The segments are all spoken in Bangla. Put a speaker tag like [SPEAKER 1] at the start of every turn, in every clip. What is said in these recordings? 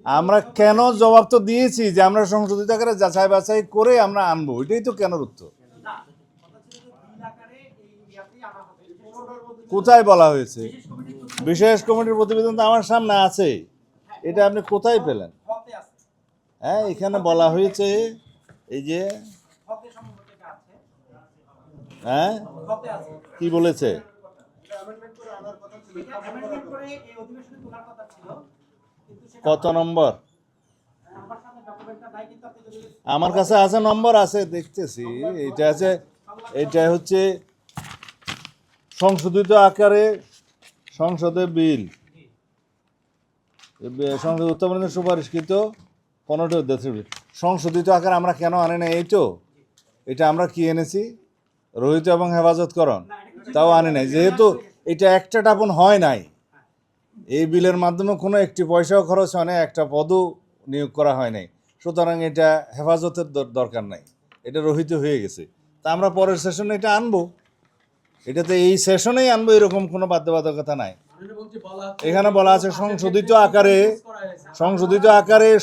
[SPEAKER 1] আমরা কেন জবাব তো দিয়েছি যে আমরা সংশোধিত আকারে যাচাই বাছাই করে আমরা আনবো, এটাই তো কেন উত্তর। কোথায় বলা হয়েছে? বিশেষ কমিটির প্রতিবেদন তো আমার সামনে আছে, এটা আপনি কোথায় পেলেন? হ্যাঁ, এখানে বলা হয়েছে এই যে, হ্যাঁ কি বলেছে? কত নম্বর? আমার কাছে আছে, নম্বর আছে, দেখতেছি। এটা আছে, এটা হচ্ছে সংশোধিত আকারে সংসদে বিল, সংসদ উত্থাপনের সুপারিশকৃত 15টি অধ্যাদেশ সংশোধিত আকারে আমরা কেন আনি না? এই তো, এটা আমরা কি এনেছি? রহিত এবং হেফাজতকরণ, তাও আনি নাই, যেহেতু এটা একটা টাপন হয় নাই। এই বিলের মাধ্যমে কোনো একটি পয়সাও খরচ হয় না, একটা পদও নিয়োগ করা হয় নাই, সুতরাং এটা হেফাজতের দরকার নাই, এটা রহিত হয়ে গেছে। তা আমরা পরের সেশনে এটা আনবো, এটাতে এই সেশনেই আনবো এরকম কোনো বাধ্যবাধকতা নাই। এখানে বলা আছে সংশোধিত আকারে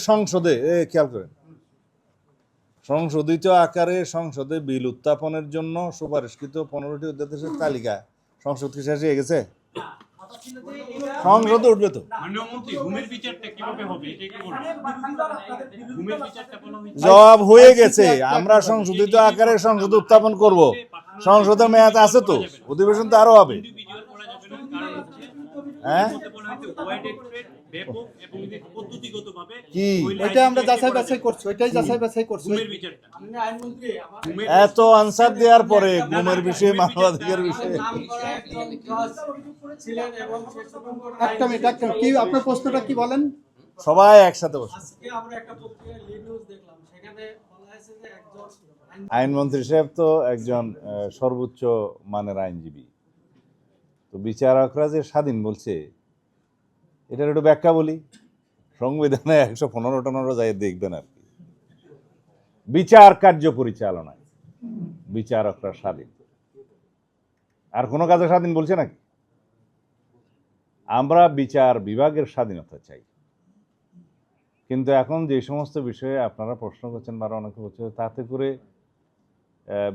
[SPEAKER 1] সংসদে, খেয়াল করেন, সংশোধিত আকারে সংসদে বিল উত্থাপনের জন্য সুপারিশকৃত 15টি অধ্যাদেশের তালিকা সংসদ কি শেষ হয়ে গেছে? সংসদে উঠবে তো। জবাব হয়ে গেছে, আমরা সংশোধিত আকারে সংসদ উত্থাপন করব, সংসদের মেয়াদ আছে তো, অধিবেশন তো আরো হবে। হ্যাঁ, কি
[SPEAKER 2] এটা আমরা যাচাই বাছাই করছি, ওইটাই যাচাই বাছাই করছি।
[SPEAKER 1] এত আনসার দেওয়ার পরে গুমের বিষয়ে, মানবাধিকার বিষয়ে
[SPEAKER 2] একটা মিনিট, কি আপনার প্রশ্নটা কি বলেন?
[SPEAKER 1] সবাই একসাথে বসে। আইনমন্ত্রী সাহেব তো একজন সর্বোচ্চ মানের আইনজীবী, তো বিচারকরা যে স্বাধীন বলছে, এটার একটু ব্যাখ্যা বলি। সংবিধানে 115 যাই দেখবেন আর কি, বিচার কার্য পরিচালনায় বিচারকরা স্বাধীন, আর কোনো কাজে স্বাধীন বলছে নাকি? আমরা বিচার বিভাগের স্বাধীনতা চাই, কিন্তু এখন যে সমস্ত বিষয়ে আপনারা প্রশ্ন করছেন বা অনেকে বলছে, তাতে করে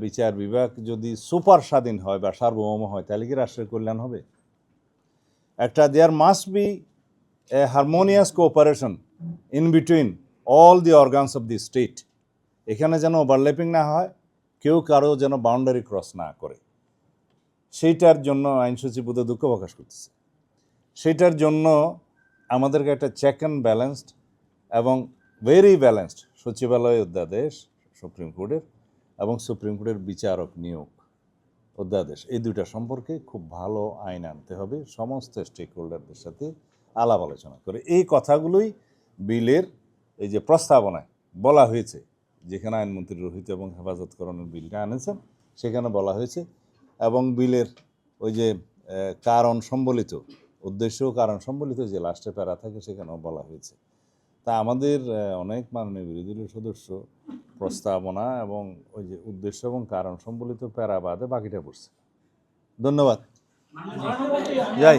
[SPEAKER 1] বিচার বিভাগ যদি সুপার স্বাধীন হয় বা সার্বভৌম হয়, তাহলে কি রাষ্ট্রের কল্যাণ হবে? একটা there must be a harmonious cooperation in between all the organs of the state. এখানে যেন ওভারল্যাপিং না হয়, কেউ কারো যেন বাউন্ডারি ক্রস না করে, সেইটার জন্য আইন সচিব বোধহয় দুঃখ প্রকাশ করতেছে। সেইটার জন্য আমাদেরকে একটা চেক অ্যান্ড ব্যালেন্সড এবং ভেরি ব্যালেন্সড সচিবালয় অধ্যাদেশ সুপ্রিম কোর্টের এবং সুপ্রিম কোর্টের বিচারক নিয়োগ অধ্যাদেশ, এই দুইটা সম্পর্কে খুব ভালো আইন আনতে হবে, সমস্ত স্টেক হোল্ডারদের সাথে আলাপ আলোচনা করে। এই কথাগুলোই বিলের এই যে প্রস্তাবনায় বলা হয়েছে, যেখানে আইনমন্ত্রী রহিত এবং হেফাজতকরণের বিলটা আনেছেন সেখানে বলা হয়েছে, এবং বিলের ওই যে কারণ সম্বলিত, উদ্দেশ্য কারণ সম্বলিত যে লাস্টে প্যারা থাকে সেখানেও বলা হয়েছে। তা আমাদের অনেক মাননীয় বিরোধী দলীয় সদস্য প্রস্তাবনা এবং ওই যে উদ্দেশ্য এবং কারণ সম্বলিত প্যারা বাদে বাকিটা পড়ছে। ধন্যবাদ। যাই।